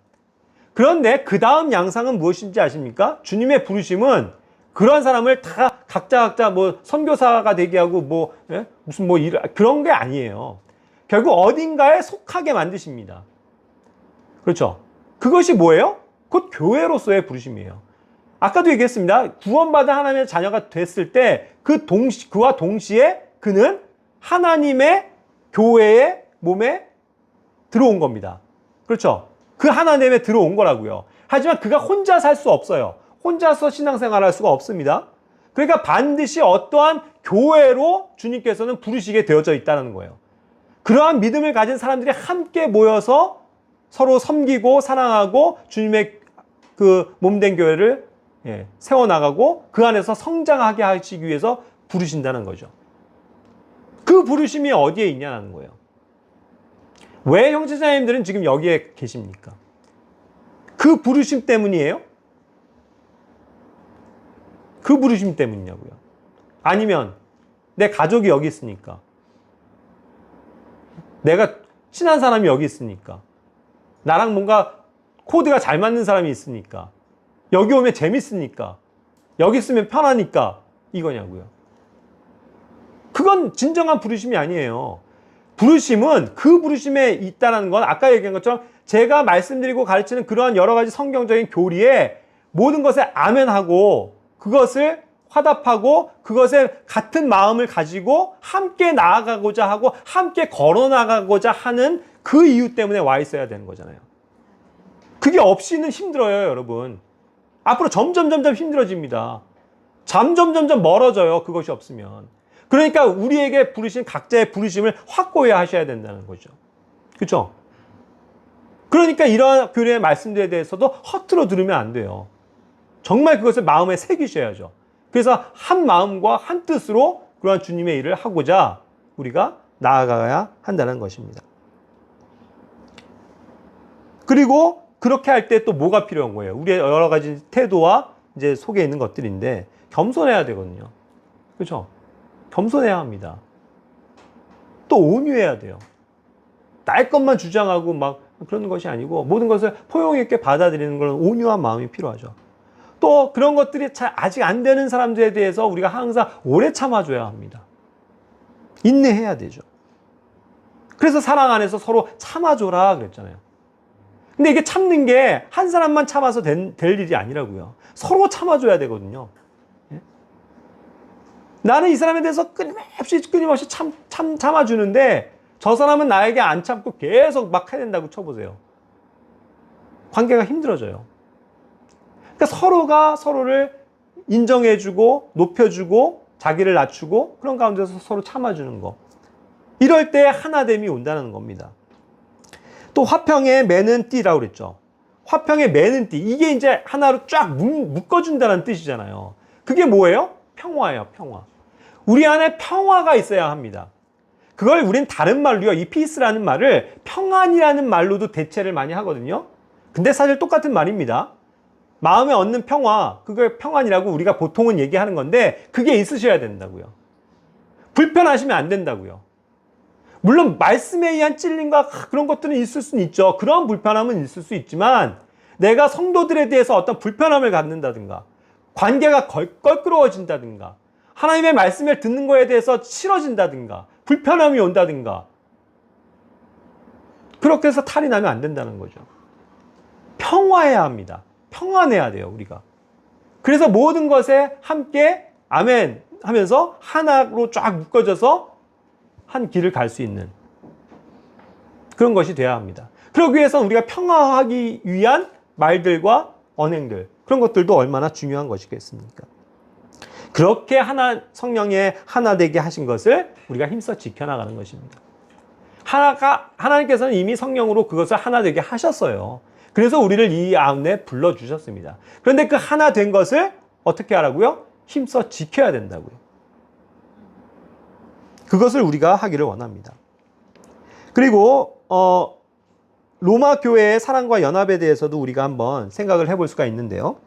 그런데 그 다음 양상은 무엇인지 아십니까? 주님의 부르심은 그런 사람을 다 각자 뭐 선교사가 되게 하고 뭐 무슨 뭐 그런 게 아니에요. 결국 어딘가에 속하게 만드십니다. 그렇죠? 그것이 뭐예요? 곧 교회로서의 부르심이에요. 아까도 얘기했습니다. 구원받은 하나님의 자녀가 됐을 때 그와 동시에 그는 하나님의 교회의 몸에 들어온 겁니다. 그렇죠? 그 하나님에 들어온 거라고요. 하지만 그가 혼자 살 수 없어요. 혼자서 신앙생활 할 수가 없습니다. 그러니까 반드시 어떠한 교회로 주님께서는 부르시게 되어져 있다는 거예요. 그러한 믿음을 가진 사람들이 함께 모여서 서로 섬기고 사랑하고 주님의 그 몸된 교회를 세워나가고 그 안에서 성장하게 하시기 위해서 부르신다는 거죠. 그 부르심이 어디에 있냐는 거예요. 왜 형제자매님들은 지금 여기에 계십니까? 그 부르심 때문이에요? 그 부르심 때문이냐고요. 아니면 내 가족이 여기 있으니까, 내가 친한 사람이 여기 있으니까, 나랑 뭔가 코드가 잘 맞는 사람이 있으니까, 여기 오면 재밌으니까, 여기 있으면 편하니까 이거냐고요. 그건 진정한 부르심이 아니에요. 부르심은 그 부르심에 있다는 건 아까 얘기한 것처럼 제가 말씀드리고 가르치는 그러한 여러 가지 성경적인 교리에 모든 것에 아멘하고 그것을 화답하고 그것에 같은 마음을 가지고 함께 나아가고자 하고 함께 걸어나가고자 하는 그 이유 때문에 와 있어야 되는 거잖아요. 그게 없이는 힘들어요, 여러분. 앞으로 점점 힘들어집니다. 점점 멀어져요, 그것이 없으면. 그러니까 우리에게 부르신 각자의 부르심을 확고히 하셔야 된다는 거죠. 그렇죠? 그러니까 이러한 교리의 말씀들에 대해서도 허투루 들으면 안 돼요. 정말 그것을 마음에 새기셔야죠. 그래서 한 마음과 한 뜻으로 그러한 주님의 일을 하고자 우리가 나아가야 한다는 것입니다. 그리고 그렇게 할 때 또 뭐가 필요한 거예요? 우리의 여러 가지 태도와 이제 속에 있는 것들인데 겸손해야 되거든요. 그렇죠? 겸손해야 합니다. 또 온유해야 돼요. 날 것만 주장하고 막 그런 것이 아니고 모든 것을 포용력 있게 받아들이는 그런 온유한 마음이 필요하죠. 또 그런 것들이 아직 안 되는 사람들에 대해서 우리가 항상 오래 참아줘야 합니다. 인내해야 되죠. 그래서 사랑 안에서 서로 참아줘라 그랬잖아요. 근데 이게 참는 게 한 사람만 참아서 될 일이 아니라고요. 서로 참아줘야 되거든요. 나는 이 사람에 대해서 끊임없이 참아주는데 저 사람은 나에게 안 참고 계속 막 해야 된다고 쳐보세요. 관계가 힘들어져요. 그러니까 서로가 서로를 인정해주고 높여주고 자기를 낮추고 그런 가운데서 서로 참아주는 거. 이럴 때 하나됨이 온다는 겁니다. 또 화평에 매는 띠라고 그랬죠. 화평에 매는 띠. 이게 이제 하나로 쫙 묶어준다는 뜻이잖아요. 그게 뭐예요? 평화예요, 평화. 우리 안에 평화가 있어야 합니다. 그걸 우린 다른 말로요, 이 피스라는 말을 평안이라는 말로도 대체를 많이 하거든요. 근데 사실 똑같은 말입니다. 마음에 얻는 평화, 그걸 평안이라고 우리가 보통은 얘기하는 건데 그게 있으셔야 된다고요. 불편하시면 안 된다고요. 물론 말씀에 의한 찔림과 그런 것들은 있을 수는 있죠. 그런 불편함은 있을 수 있지만 내가 성도들에 대해서 어떤 불편함을 갖는다든가 관계가 껄끄러워진다든가 하나님의 말씀을 듣는 거에 대해서 싫어진다든가 불편함이 온다든가 그렇게 해서 탈이 나면 안 된다는 거죠. 평화해야 합니다. 평안해야 돼요, 우리가. 그래서 모든 것에 함께 아멘 하면서 하나로 쫙 묶어져서 한 길을 갈 수 있는 그런 것이 돼야 합니다. 그러기 위해서 우리가 평화하기 위한 말들과 언행들, 그런 것들도 얼마나 중요한 것이겠습니까? 그렇게 성령의 하나 되게 하신 것을 우리가 힘써 지켜나가는 것입니다. 하나님께서는 이미 성령으로 그것을 하나 되게 하셨어요. 그래서 우리를 이 안에 불러주셨습니다. 그런데 그 하나 된 것을 어떻게 하라고요? 힘써 지켜야 된다고요. 그것을 우리가 하기를 원합니다. 그리고 로마 교회의 사랑과 연합에 대해서도 우리가 한번 생각을 해볼 수가 있는데요.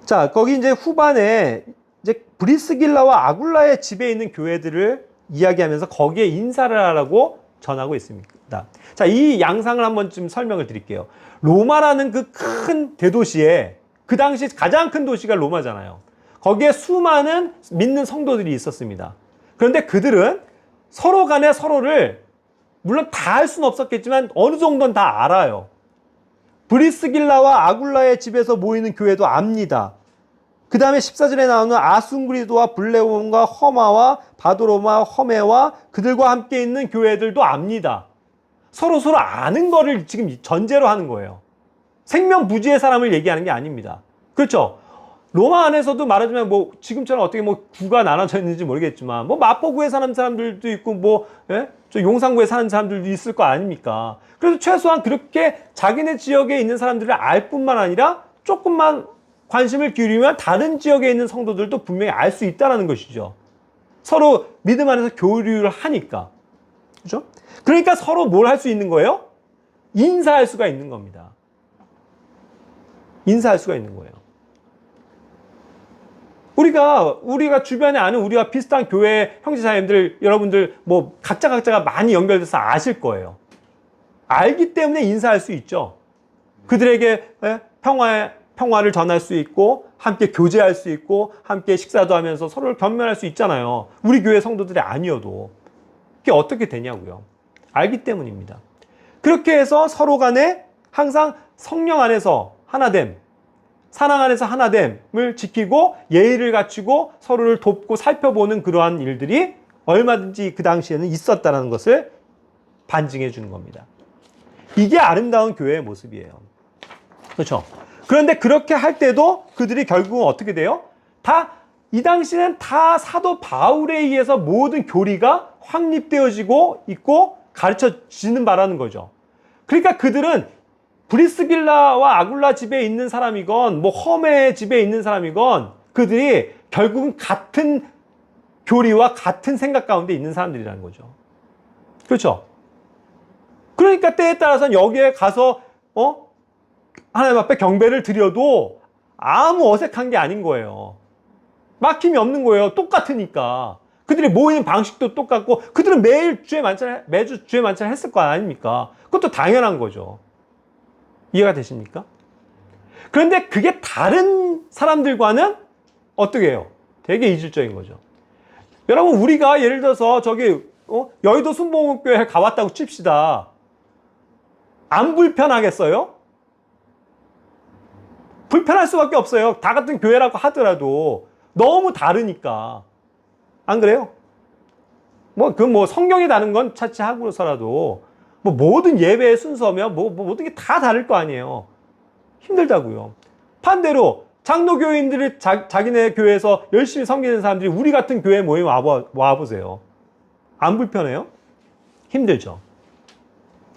자, 거기 이제 후반에 이제 브리스길라와 아굴라의 집에 있는 교회들을 이야기하면서 거기에 인사를 하라고 전하고 있습니다. 자, 이 양상을 한번 좀 설명을 드릴게요. 로마라는 그 큰 대도시에 그 당시 가장 큰 도시가 로마잖아요. 거기에 수많은 믿는 성도들이 있었습니다. 그런데 그들은 서로 간에 서로를 물론 다 할 수는 없었겠지만 어느 정도는 다 알아요. 브리스길라와 아굴라의 집에서 모이는 교회도 압니다. 그 다음에 14절에 나오는 아순그리도와 블레온과 허마와 바도로마, 허메와 그들과 함께 있는 교회들도 압니다. 서로 아는 거를 지금 전제로 하는 거예요. 생명부지의 사람을 얘기하는 게 아닙니다. 그렇죠? 로마 안에서도 말하자면 뭐 지금처럼 어떻게 뭐 구가 나눠져 있는지 모르겠지만 뭐 마포구에 사는 사람들도 있고 뭐 저 용산구에 사는 사람들도 있을 거 아닙니까? 그래서 최소한 그렇게 자기네 지역에 있는 사람들을 알 뿐만 아니라 조금만 관심을 기울이면 다른 지역에 있는 성도들도 분명히 알 수 있다는 것이죠. 서로 믿음 안에서 교류를 하니까. 그렇죠? 그러니까 서로 뭘 할 수 있는 거예요? 인사할 수가 있는 겁니다. 인사할 수가 있는 거예요. 우리가 주변에 아는 우리와 비슷한 교회 형제자매들 여러분들 뭐 각자가 많이 연결돼서 아실 거예요. 알기 때문에 인사할 수 있죠. 그들에게 평화를 전할 수 있고 함께 교제할 수 있고 함께 식사도 하면서 서로를 견면할 수 있잖아요. 우리 교회 성도들이 아니어도. 그게 어떻게 되냐고요. 알기 때문입니다. 그렇게 해서 서로 간에 항상 성령 안에서 하나됨, 사랑 안에서 하나됨을 지키고 예의를 갖추고 서로를 돕고 살펴보는 그러한 일들이 얼마든지 그 당시에는 있었다는 것을 반증해 주는 겁니다. 이게 아름다운 교회의 모습이에요. 그렇죠? 그런데 그렇게 할 때도 그들이 결국은 어떻게 돼요? 이 당시는 다 사도 바울에 의해서 모든 교리가 확립되어지고 있고 가르쳐지는 바라는 거죠. 그러니까 그들은 브리스길라와 아굴라 집에 있는 사람이건 뭐 허메 집에 있는 사람이건 그들이 결국은 같은 교리와 같은 생각 가운데 있는 사람들이라는 거죠. 그렇죠? 그러니까 때에 따라서는 여기에 가서 하나님 앞에 경배를 드려도 아무 어색한 게 아닌 거예요. 막힘이 없는 거예요. 똑같으니까. 그들이 모이는 방식도 똑같고 그들은 매주 주의 만찬을 했을 거 아닙니까? 그것도 당연한 거죠. 이해가 되십니까? 그런데 그게 다른 사람들과는 어떻게 해요? 되게 이질적인 거죠. 여러분 우리가 예를 들어서 여의도 순복음교회에 가봤다고 칩시다. 안 불편하겠어요? 불편할 수밖에 없어요. 다 같은 교회라고 하더라도 너무 다르니까. 안 그래요? 뭐 성경이 다른 건 차치하고서라도 뭐 모든 예배의 순서면 모든 게 다 다를 거 아니에요. 힘들다고요. 반대로 장로교인들이 자기네 교회에서 열심히 섬기는 사람들이 우리 같은 교회 모임 와보세요. 안 불편해요? 힘들죠.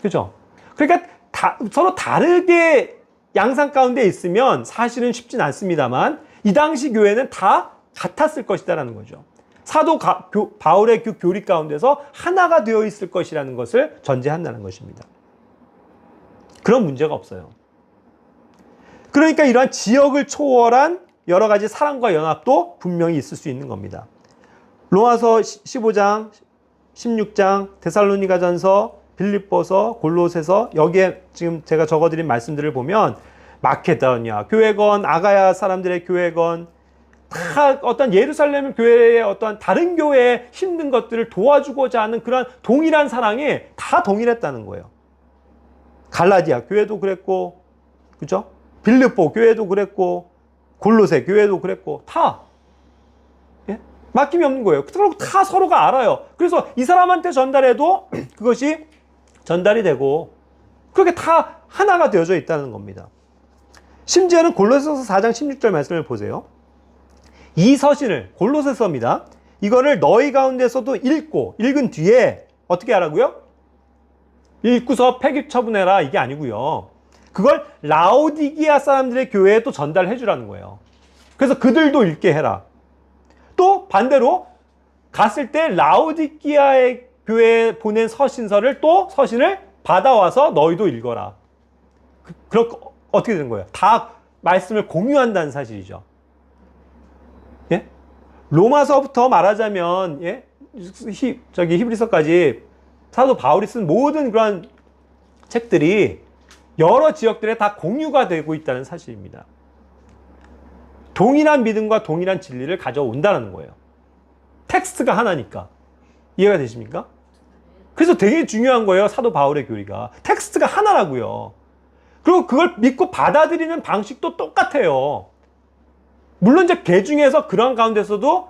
그죠? 그러니까 서로 다르게 양상 가운데 있으면 사실은 쉽진 않습니다만 이 당시 교회는 다 같았을 것이다라는 거죠. 사도 바울의 그 교리 가운데서 하나가 되어 있을 것이라는 것을 전제한다는 것입니다. 그런 문제가 없어요. 그러니까 이러한 지역을 초월한 여러 가지 사랑과 연합도 분명히 있을 수 있는 겁니다. 로마서 15장, 16장, 데살로니가전서, 빌립보서, 골로새서 여기에 지금 제가 적어드린 말씀들을 보면 마케도니아 교회건, 아가야 사람들의 교회건 다 어떤 예루살렘 교회의 어떤 다른 교회의 힘든 것들을 도와주고자 하는 그런 동일한 사랑이 다 동일했다는 거예요. 갈라디아 교회도 그랬고, 그죠? 빌립보 교회도 그랬고, 골로새 교회도 그랬고, 다. 예? 막힘이 없는 거예요. 다 서로가 알아요. 그래서 이 사람한테 전달해도 그것이 전달이 되고, 그렇게 다 하나가 되어져 있다는 겁니다. 심지어는 골로새서 4장 16절 말씀을 보세요. 이 서신을 골로새서입니다. 이거를 너희 가운데서도 읽은 뒤에 어떻게 하라고요? 읽고서 폐기 처분해라 이게 아니고요. 그걸 라오디기아 사람들의 교회에 또 전달해 주라는 거예요. 그래서 그들도 읽게 해라. 또 반대로 갔을 때 라오디기아의 교회에 보낸 서신서를 받아와서 너희도 읽어라. 그렇게 어떻게 되는 거예요? 다 말씀을 공유한다는 사실이죠. 예? 로마서부터 말하자면, 예? 히브리서까지 사도 바울이 쓴 모든 그러한 책들이 여러 지역들에 다 공유가 되고 있다는 사실입니다. 동일한 믿음과 동일한 진리를 가져온다는 거예요. 텍스트가 하나니까. 이해가 되십니까? 그래서 되게 중요한 거예요. 사도 바울의 교리가. 텍스트가 하나라고요. 그리고 그걸 믿고 받아들이는 방식도 똑같아요. 물론 이제 개 중에서 그런 가운데서도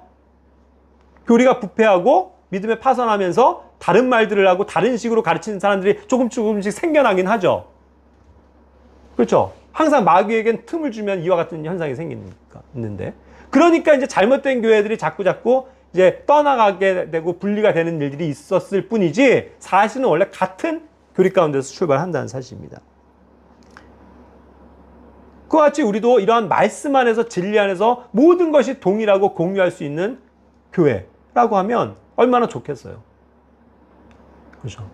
교리가 부패하고 믿음에 파산하면서 다른 말들을 하고 다른 식으로 가르치는 사람들이 조금씩 생겨나긴 하죠. 그렇죠? 항상 마귀에겐 틈을 주면 이와 같은 현상이 생기는데. 그러니까 이제 잘못된 교회들이 자꾸 이제 떠나가게 되고 분리가 되는 일들이 있었을 뿐이지 사실은 원래 같은 교리 가운데서 출발한다는 사실입니다. 그와 같이 우리도 이러한 말씀 안에서 진리 안에서 모든 것이 동일하고 공유할 수 있는 교회라고 하면 얼마나 좋겠어요. 그렇죠?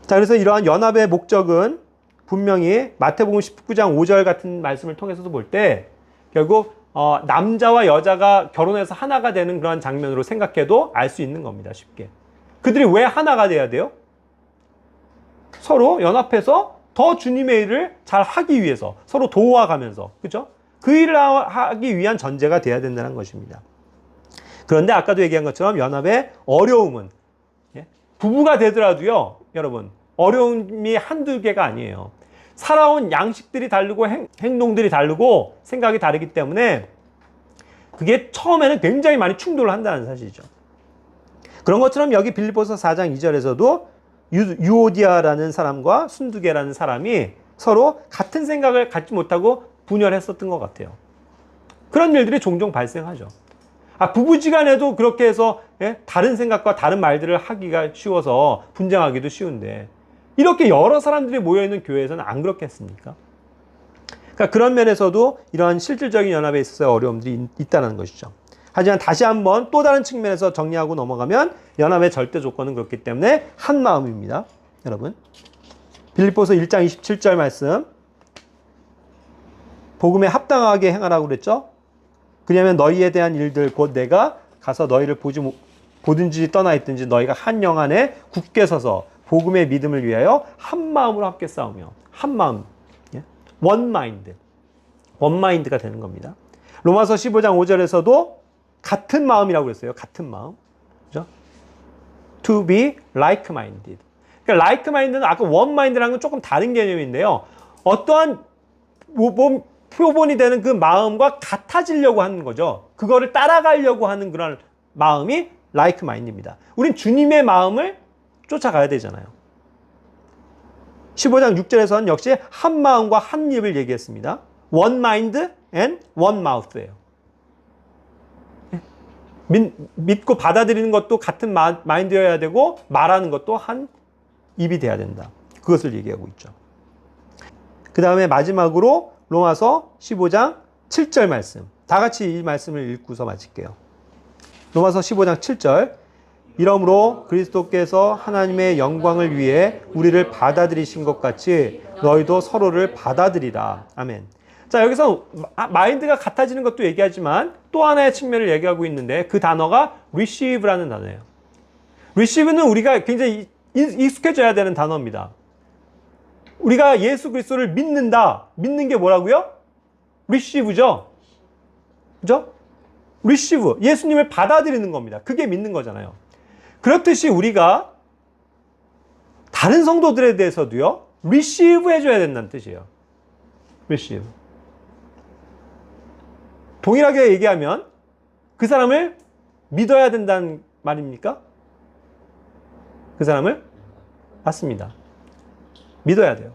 자, 그래서 이러한 연합의 목적은 분명히 마태복음 19장 5절 같은 말씀을 통해서도 볼 때 결국 남자와 여자가 결혼해서 하나가 되는 그런 장면으로 생각해도 알 수 있는 겁니다. 쉽게. 그들이 왜 하나가 돼야 돼요? 서로 연합해서 더 주님의 일을 잘 하기 위해서 서로 도와가면서, 그죠? 그 일을 하기 위한 전제가 돼야 된다는 것입니다. 그런데 아까도 얘기한 것처럼 연합의 어려움은 부부가 되더라도요, 여러분, 어려움이 한두 개가 아니에요. 살아온 양식들이 다르고 행동들이 다르고 생각이 다르기 때문에 그게 처음에는 굉장히 많이 충돌을 한다는 사실이죠. 그런 것처럼 여기 빌립보서 4장 2절에서도 유오디아라는 사람과 순두계라는 사람이 서로 같은 생각을 갖지 못하고 분열했었던 것 같아요. 그런 일들이 종종 발생하죠. 부부지간에도 그렇게 해서 다른 생각과 다른 말들을 하기가 쉬워서 분쟁하기도 쉬운데 이렇게 여러 사람들이 모여있는 교회에서는 안 그렇겠습니까? 그러니까 그런 면에서도 이러한 실질적인 연합에 있어서 어려움들이 있다는 것이죠. 하지만 다시 한번 또 다른 측면에서 정리하고 넘어가면 연합의 절대 조건은 그렇기 때문에 한 마음입니다. 여러분, 빌립보서 1장 27절 말씀, 복음에 합당하게 행하라고 그랬죠? 그러면 너희에 대한 일들 곧 내가 가서 너희를 보든지 떠나 있든지 너희가 한 영 안에 굳게 서서 복음의 믿음을 위하여 한 마음으로 함께 싸우며, 한 마음, 원 마인드가 되는 겁니다. 로마서 15장 5절에서도 같은 마음이라고 그랬어요. 같은 마음. 그죠? To be like-minded. 그러니까 like-minded는 아까 one-minded라는 건 조금 다른 개념인데요. 어떠한 표본이 되는 그 마음과 같아지려고 하는 거죠. 그거를 따라가려고 하는 그런 마음이 like-minded입니다. 우린 주님의 마음을 쫓아가야 되잖아요. 15장 6절에서는 역시 한 마음과 한 입을 얘기했습니다. One mind and one mouth예요. 믿고 받아들이는 것도 같은 마인드여야 되고 말하는 것도 한 입이 돼야 된다. 그것을 얘기하고 있죠. 그 다음에 마지막으로 로마서 15장 7절 말씀. 다 같이 이 말씀을 읽고서 마칠게요. 로마서 15장 7절. 이러므로 그리스도께서 하나님의 영광을 위해 우리를 받아들이신 것 같이 너희도 서로를 받아들이라. 아멘. 자, 여기서 마인드가 같아지는 것도 얘기하지만 또 하나의 측면을 얘기하고 있는데 그 단어가 receive라는 단어예요. receive는 우리가 굉장히 익숙해져야 되는 단어입니다. 우리가 예수 그리스도를 믿는다. 믿는 게 뭐라고요? receive죠. 그죠? receive. 예수님을 받아들이는 겁니다. 그게 믿는 거잖아요. 그렇듯이 우리가 다른 성도들에 대해서도요, receive 해줘야 된다는 뜻이에요. receive. 동일하게 얘기하면 그 사람을 믿어야 된다는 말입니까? 그 사람을? 맞습니다. 믿어야 돼요.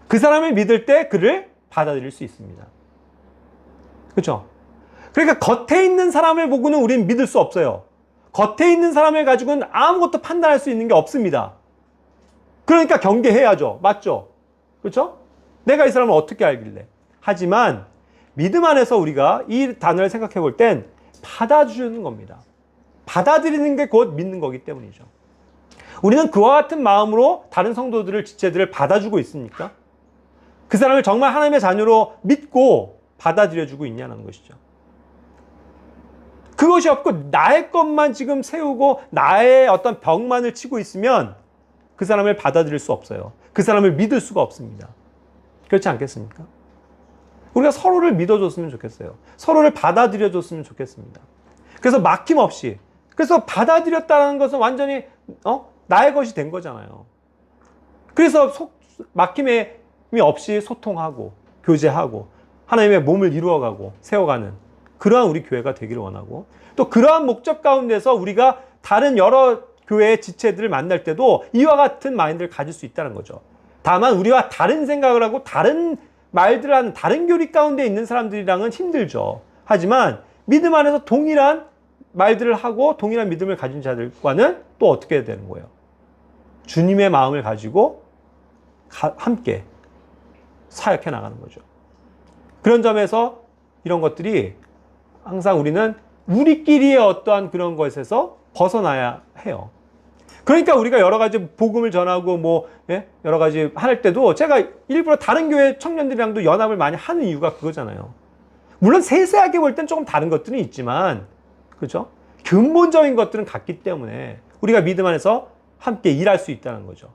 그 사람을 믿을 때 그를 받아들일 수 있습니다. 그렇죠? 그러니까 겉에 있는 사람을 보고는 우리는 믿을 수 없어요. 겉에 있는 사람을 가지고는 아무것도 판단할 수 있는 게 없습니다. 그러니까 경계해야죠. 맞죠? 그렇죠? 내가 이 사람을 어떻게 알길래. 하지만 믿음 안에서 우리가 이 단어를 생각해 볼 땐 받아주는 겁니다. 받아들이는 게 곧 믿는 거기 때문이죠. 우리는 그와 같은 마음으로 다른 성도들을, 지체들을 받아주고 있습니까? 그 사람을 정말 하나님의 자녀로 믿고 받아들여주고 있냐는 것이죠. 그것이 없고 나의 것만 지금 세우고 나의 어떤 벽만을 치고 있으면 그 사람을 받아들일 수 없어요. 그 사람을 믿을 수가 없습니다. 그렇지 않겠습니까? 우리가 서로를 믿어줬으면 좋겠어요. 서로를 받아들여줬으면 좋겠습니다. 그래서 막힘없이, 그래서 받아들였다는 것은 완전히 나의 것이 된 거잖아요. 그래서 막힘이 없이 소통하고 교제하고 하나님의 몸을 이루어가고 세워가는 그러한 우리 교회가 되기를 원하고, 또 그러한 목적 가운데서 우리가 다른 여러 교회의 지체들을 만날 때도 이와 같은 마인드를 가질 수 있다는 거죠. 다만 우리와 다른 생각을 하고 다른 말들 하는 다른 교리 가운데 있는 사람들이랑은 힘들죠. 하지만 믿음 안에서 동일한 말들을 하고 동일한 믿음을 가진 자들과는 또 어떻게 해야 되는 거예요? 주님의 마음을 가지고 함께 사역해 나가는 거죠. 그런 점에서 이런 것들이 항상 우리는 우리끼리의 어떠한 그런 것에서 벗어나야 해요. 그러니까 우리가 여러 가지 복음을 전하고 여러 가지 할 때도 제가 일부러 다른 교회 청년들이랑도 연합을 많이 하는 이유가 그거잖아요. 물론 세세하게 볼 땐 조금 다른 것들은 있지만, 그렇죠? 근본적인 것들은 같기 때문에 우리가 믿음 안에서 함께 일할 수 있다는 거죠.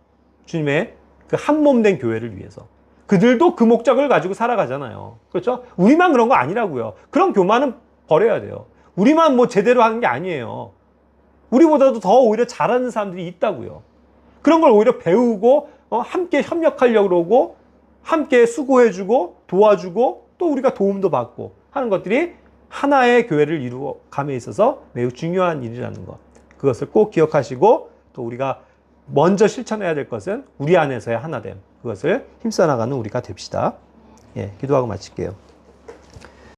주님의 그 한 몸 된 교회를 위해서. 그들도 그 목적을 가지고 살아가잖아요. 그렇죠? 우리만 그런 거 아니라고요. 그런 교만은 버려야 돼요. 우리만 제대로 하는 게 아니에요. 우리보다도 더 오히려 잘하는 사람들이 있다고요. 그런 걸 오히려 배우고 함께 협력하려고 그러고 함께 수고해주고 도와주고 또 우리가 도움도 받고 하는 것들이 하나의 교회를 이루어감에 있어서 매우 중요한 일이라는 것. 그것을 꼭 기억하시고, 또 우리가 먼저 실천해야 될 것은 우리 안에서의 하나됨. 그것을 힘써 나가는 우리가 됩시다. 예, 기도하고 마칠게요.